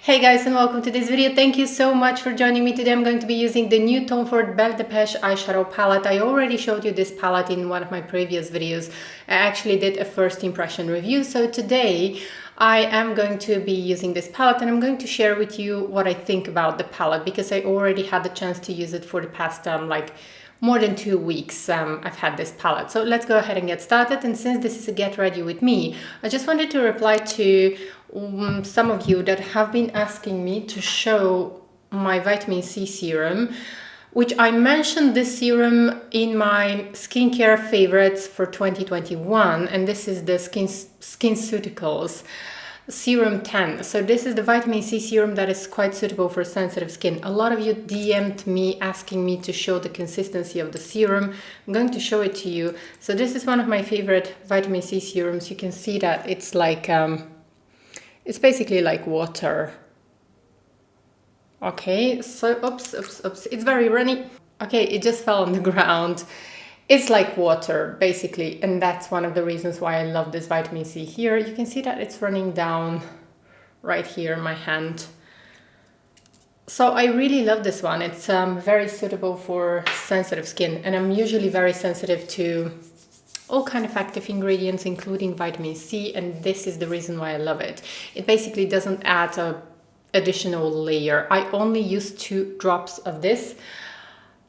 Hey guys, and welcome to this video. Thank you so much for joining me today. I'm going to be using the new Ford Belle de Peche eyeshadow palette. I already showed you this palette in one of my previous videos. I actually did a first impression review. So today I am going to be using this palette and I'm going to share with you what I think about the palette, because I already had the chance to use it for the past more than 2 weeks. I've had this palette. So let's go ahead and get started. And since this is a get ready with me, I just wanted to reply to some of you that have been asking me to show my vitamin C serum, which I mentioned this serum in my skincare favorites for 2021, and this is the SkinCeuticals Serum 10. So this is the vitamin C serum that is quite suitable for sensitive skin. A lot of you DM'd me asking me to show the consistency of the serum. I'm going to show it to you. So this is one of my favorite vitamin C serums. You can see that it's like it's basically like water. Okay, so oops, it's very runny. Okay, it just fell on the ground. It's like water, basically, and that's one of the reasons why I love this vitamin C here. You can see that it's running down right here in my hand. So I really love this one. It's very suitable for sensitive skin, and I'm usually very sensitive to all kind of active ingredients, including vitamin C, and this is the reason why I love it. It basically doesn't add an additional layer. I only use 2 drops of this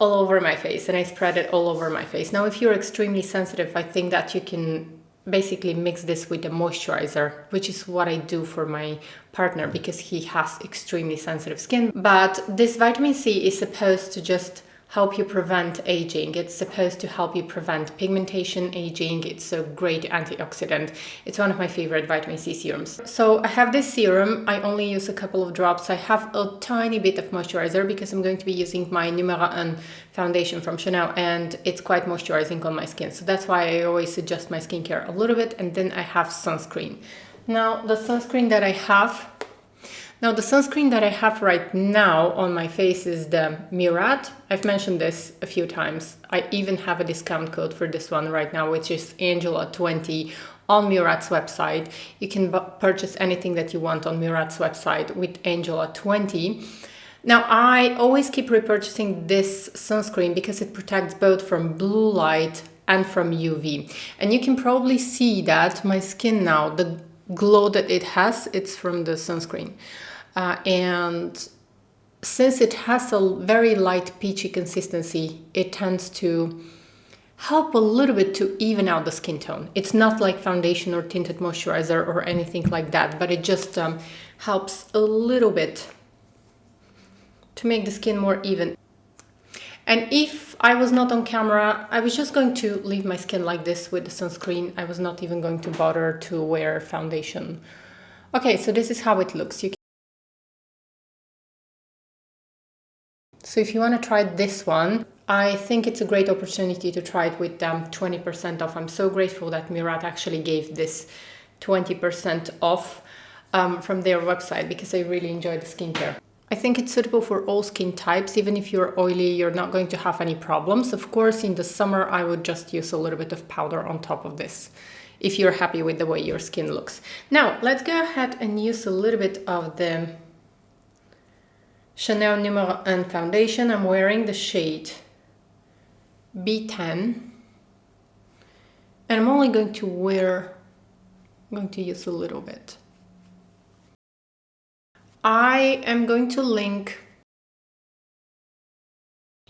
all over my face, and I spread it all over my face. Now, if you're extremely sensitive, I think that you can basically mix this with a moisturizer, which is what I do for my partner because he has extremely sensitive skin. But this vitamin C is supposed to just help you prevent aging. It's supposed to help you prevent pigmentation, aging. It's a great antioxidant. It's one of my favorite vitamin C serums. So I have this serum. I only use a couple of drops. I have a tiny bit of moisturizer because I'm going to be using my Numero 1 foundation from Chanel, and it's quite moisturizing on my skin. So that's why I always adjust my skincare a little bit, and then I have sunscreen. Now the sunscreen that I have right now on my face is the Murat. I've mentioned this a few times. I even have a discount code for this one right now, which is Angela20 on Murat's website. You can purchase anything that you want on Murat's website with Angela20. Now, I always keep repurchasing this sunscreen because it protects both from blue light and from UV. And you can probably see that my skin now, the glow that it has, it's from the sunscreen. And since it has a very light peachy consistency, it tends to help a little bit to even out the skin tone. It's not like foundation or tinted moisturizer or anything like that, but it just helps a little bit to make the skin more even. And if I was not on camera, I was just going to leave my skin like this with the sunscreen. I was not even going to bother to wear foundation. Okay, so this is how it looks. So if you want to try this one, I think it's a great opportunity to try it with 20% off. I'm so grateful that Murat actually gave this 20% off from their website because I really enjoy the skincare. I think it's suitable for all skin types. Even if you're oily, you're not going to have any problems. Of course, in the summer, I would just use a little bit of powder on top of this if you're happy with the way your skin looks. Now, let's go ahead and use a little bit of the Chanel Numero 1 foundation. I'm wearing the shade B10. And I'm only going to use a little bit. I am going to link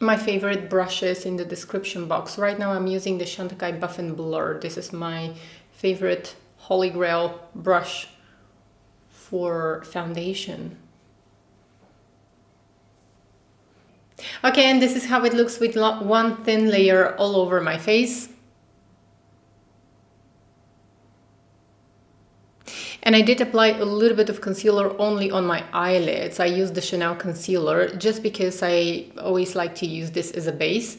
my favorite brushes in the description box. Right now I'm using the Chantecaille Buff and Blur. This is my favorite Holy Grail brush for foundation. Okay, and this is how it looks with one thin layer all over my face. And I did apply a little bit of concealer only on my eyelids. I used the Chanel concealer just because I always like to use this as a base.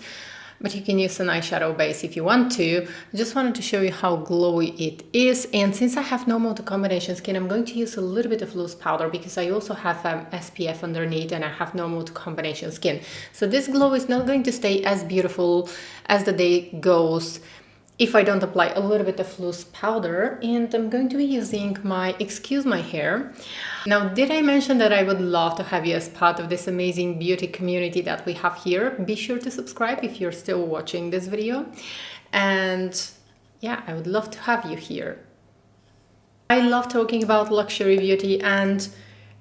But you can use an eyeshadow base if you want to. I just wanted to show you how glowy it is. And since I have normal to combination skin, I'm going to use a little bit of loose powder because I also have SPF underneath and I have normal to combination skin. So this glow is not going to stay as beautiful as the day goes if I don't apply a little bit of loose powder. And I'm going to be using my Excuse My Hair. Now, did I mention that I would love to have you as part of this amazing beauty community that we have here? Be sure to subscribe if you're still watching this video. And yeah, I would love to have you here. I love talking about luxury beauty, and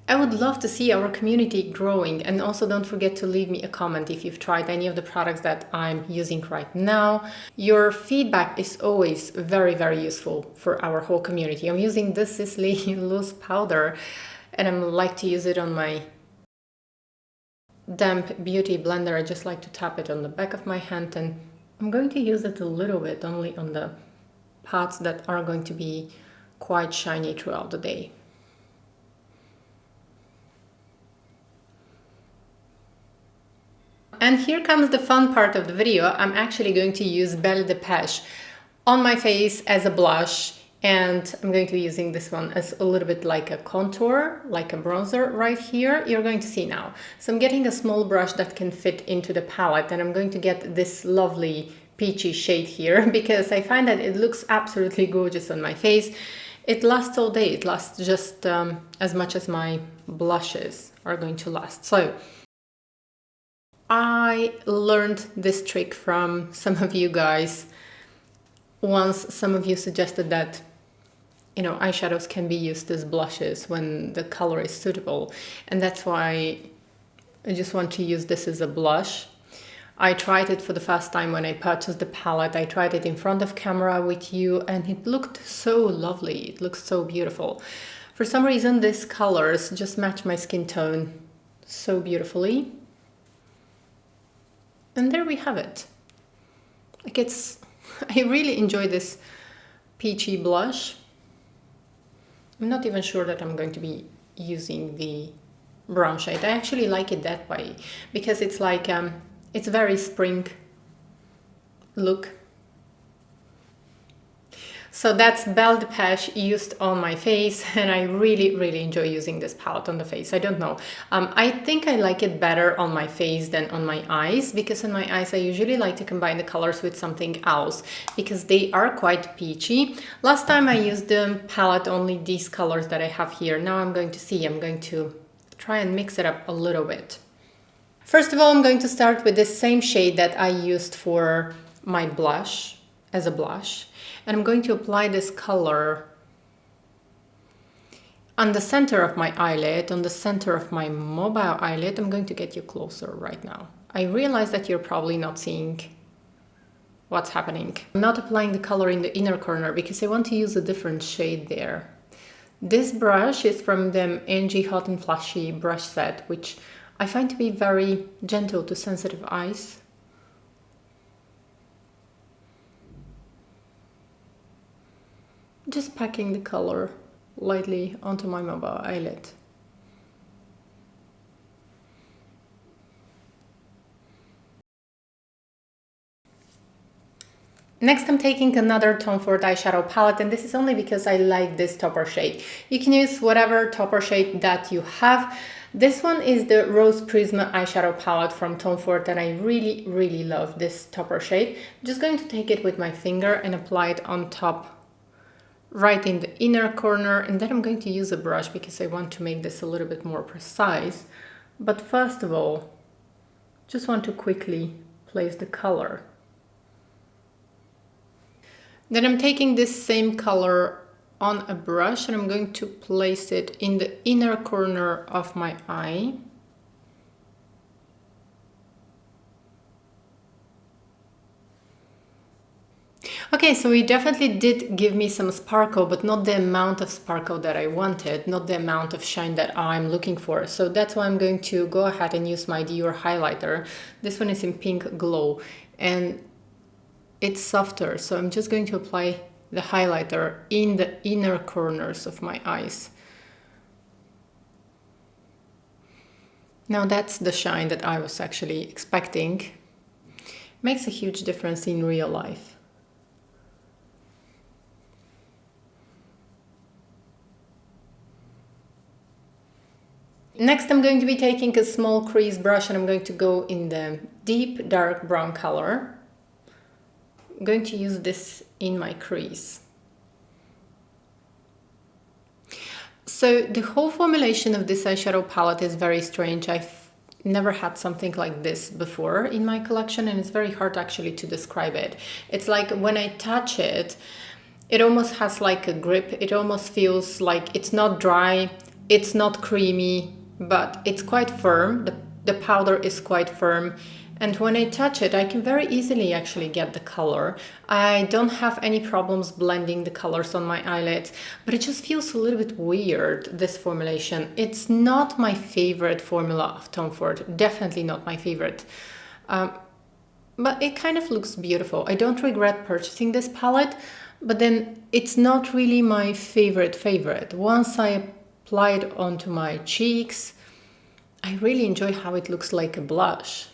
I would love to see our community growing. And also don't forget to leave me a comment if you've tried any of the products that I'm using right now. Your feedback is always very, very useful for our whole community. I'm using this Sisley loose powder, and I like to use it on my damp beauty blender. I just like to tap it on the back of my hand, and I'm going to use it a little bit only on the parts that are going to be quite shiny throughout the day. And here comes the fun part of the video. I'm actually going to use Belle de Peche on my face as a blush, and I'm going to be using this one as a little bit like a contour, like a bronzer right here. You're going to see now. So I'm getting a small brush that can fit into the palette, and I'm going to get this lovely peachy shade here because I find that it looks absolutely gorgeous on my face. It lasts all day. It lasts just as much as my blushes are going to last. So I learned this trick from some of you guys. Once some of you suggested that, you know, eyeshadows can be used as blushes when the color is suitable. And that's why I just want to use this as a blush. I tried it for the first time when I purchased the palette. I tried it in front of camera with you, and it looked so lovely. It looks so beautiful. For some reason, these colors just match my skin tone so beautifully. And there we have it. Like I really enjoy this peachy blush. I'm not even sure that I'm going to be using the brown shade. I actually like it that way because it's like, it's very spring look. So that's Belle de Peche used on my face, and I really, really enjoy using this palette on the face. I don't know. I think I like it better on my face than on my eyes, because on my eyes I usually like to combine the colors with something else because they are quite peachy. Last time I used the palette only these colors that I have here. Now I'm going to try and mix it up a little bit. First of all, I'm going to start with the same shade that I used for my blush as a blush. And I'm going to apply this color on the center of my eyelid, on the center of my mobile eyelid. I'm going to get you closer right now. I realize that you're probably not seeing what's happening. I'm not applying the color in the inner corner because I want to use a different shade there. This brush is from the Angie Hot and Flashy brush set, which I find to be very gentle to sensitive eyes. Just packing the color lightly onto my mobile eyelid. Next, I'm taking another Tom Ford eyeshadow palette, and this is only because I like this topper shade. You can use whatever topper shade that you have. This one is the Rose Prism eyeshadow palette from Tom Ford, and I really, really love this topper shade. I'm just going to take it with my finger and apply it on top, right in the inner corner, and then I'm going to use a brush because I want to make this a little bit more precise. But first of all, just want to quickly place the color. Then I'm taking this same color on a brush and I'm going to place it in the inner corner of my eye. Okay, so it definitely did give me some sparkle, but not the amount of sparkle that I wanted, not the amount of shine that I'm looking for. So that's why I'm going to go ahead and use my Dior highlighter. This one is in Pink Glow and it's softer. So I'm just going to apply the highlighter in the inner corners of my eyes. Now that's the shine that I was actually expecting. Makes a huge difference in real life. Next, I'm going to be taking a small crease brush and I'm going to go in the deep dark brown color. going to use this in my crease. So the whole formulation of this eyeshadow palette is very strange. I've never had something like this before in my collection, and it's very hard actually to describe it. It's like when I touch it, it almost has like a grip. It almost feels like it's not dry, it's not creamy, but it's quite firm. The powder is quite firm. And when I touch it, I can very easily actually get the color. I don't have any problems blending the colors on my eyelids, but it just feels a little bit weird, this formulation. It's not my favorite formula of Tom Ford, definitely not my favorite. But it kind of looks beautiful. I don't regret purchasing this palette, but then it's not really my favorite. Once I apply it onto my cheeks, I really enjoy how it looks like a blush.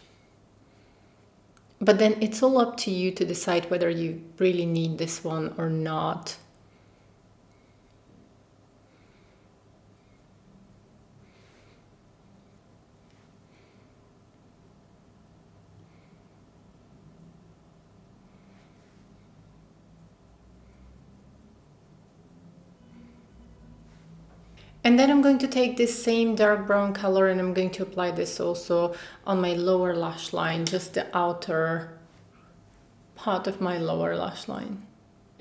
But then it's all up to you to decide whether you really need this one or not. And then I'm going to take this same dark brown color and I'm going to apply this also on my lower lash line, just the outer part of my lower lash line.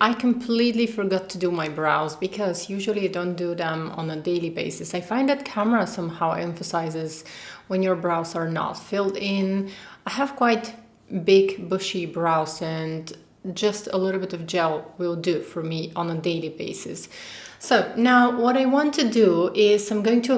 I completely forgot to do my brows because usually I don't do them on a daily basis. I find that camera somehow emphasizes when your brows are not filled in. I have quite big bushy brows and just a little bit of gel will do for me on a daily basis. So now what I want to do is I'm going to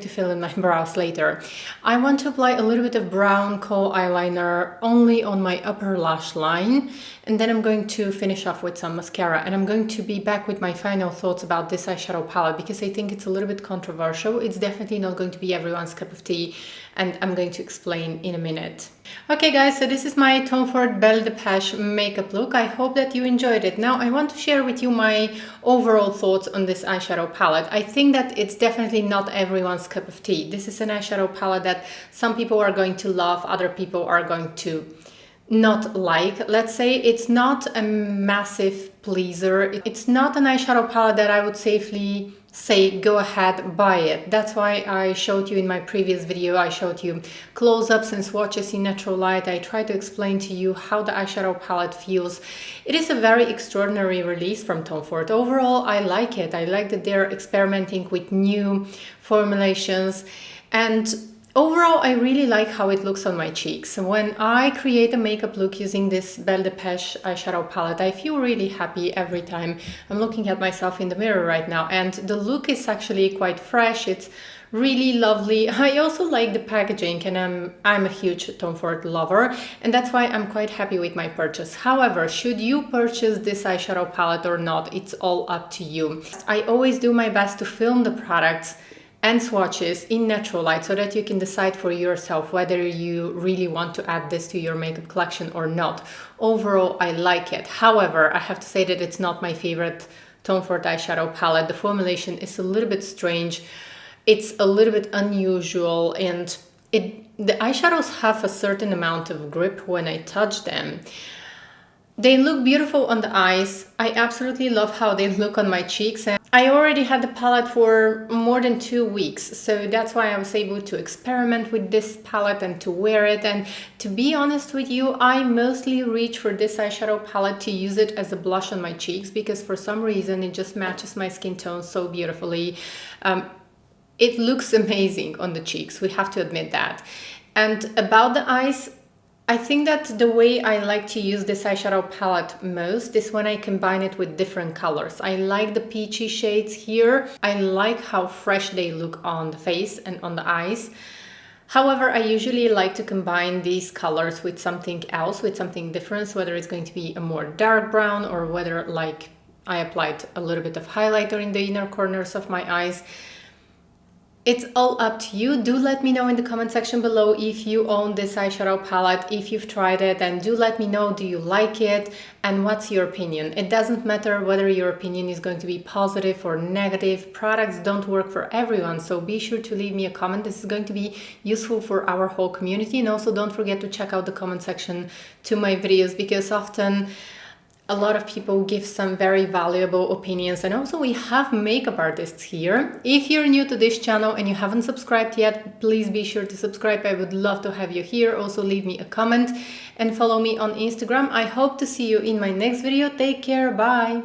fill in my brows later. I want to apply a little bit of brown kohl eyeliner only on my upper lash line, and then I'm going to finish off with some mascara, and I'm going to be back with my final thoughts about this eyeshadow palette because I think it's a little bit controversial. It's definitely not going to be everyone's cup of tea, and I'm going to explain in a minute. Okay guys, so this is my Tom Ford Belle de Peche makeup look. I hope that you enjoyed it. Now I want to share with you my overall thoughts on this eyeshadow palette. I think that it's definitely not everyone's cup of tea. This is an eyeshadow palette that some people are going to love, other people are going to not like. Let's say it's not a massive pleaser. It's not an eyeshadow palette that I would safely say go ahead, buy it. That's why I showed you in my previous video, I showed you close-ups and swatches in natural light. I tried to explain to you how the eyeshadow palette feels. It is a very extraordinary release from Tom Ford. Overall, I like it. I like that they're experimenting with new formulations, and overall, I really like how it looks on my cheeks. When I create a makeup look using this Belle de Peche eyeshadow palette, I feel really happy every time. I'm looking at myself in the mirror right now, and the look is actually quite fresh. It's really lovely. I also like the packaging, and I'm a huge Tom Ford lover, and that's why I'm quite happy with my purchase. However, should you purchase this eyeshadow palette or not, it's all up to you. I always do my best to film the products and swatches in natural light so that you can decide for yourself whether you really want to add this to your makeup collection or not. Overall, I like it. However, I have to say that it's not my favorite Tom Ford eyeshadow palette. The formulation is a little bit strange. It's a little bit unusual, and the eyeshadows have a certain amount of grip when I touch them. They look beautiful on the eyes. I absolutely love how they look on my cheeks, and I already had the palette for more than 2 weeks, so that's why I was able to experiment with this palette and to wear it. And to be honest with you, I mostly reach for this eyeshadow palette to use it as a blush on my cheeks because for some reason it just matches my skin tone so beautifully. It looks amazing on the cheeks, we have to admit that. And about the eyes, I think that the way I like to use this eyeshadow palette most is when I combine it with different colors. I like the peachy shades here. I like how fresh they look on the face and on the eyes. However, I usually like to combine these colors with something else, with something different, whether it's going to be a more dark brown or whether like I applied a little bit of highlighter in the inner corners of my eyes. It's all up to you. Do let me know in the comment section below if you own this eyeshadow palette, if you've tried it, and do let me know, do you like it and what's your opinion. It doesn't matter whether your opinion is going to be positive or negative. Products don't work for everyone, so be sure to leave me a comment. This is going to be useful for our whole community. And also don't forget to check out the comment section to my videos, because often a lot of people give some very valuable opinions. And also we have makeup artists here. If you're new to this channel and you haven't subscribed yet, please be sure to subscribe. I would love to have you here. Also leave me a comment and follow me on Instagram. I hope to see you in my next video. Take care. Bye.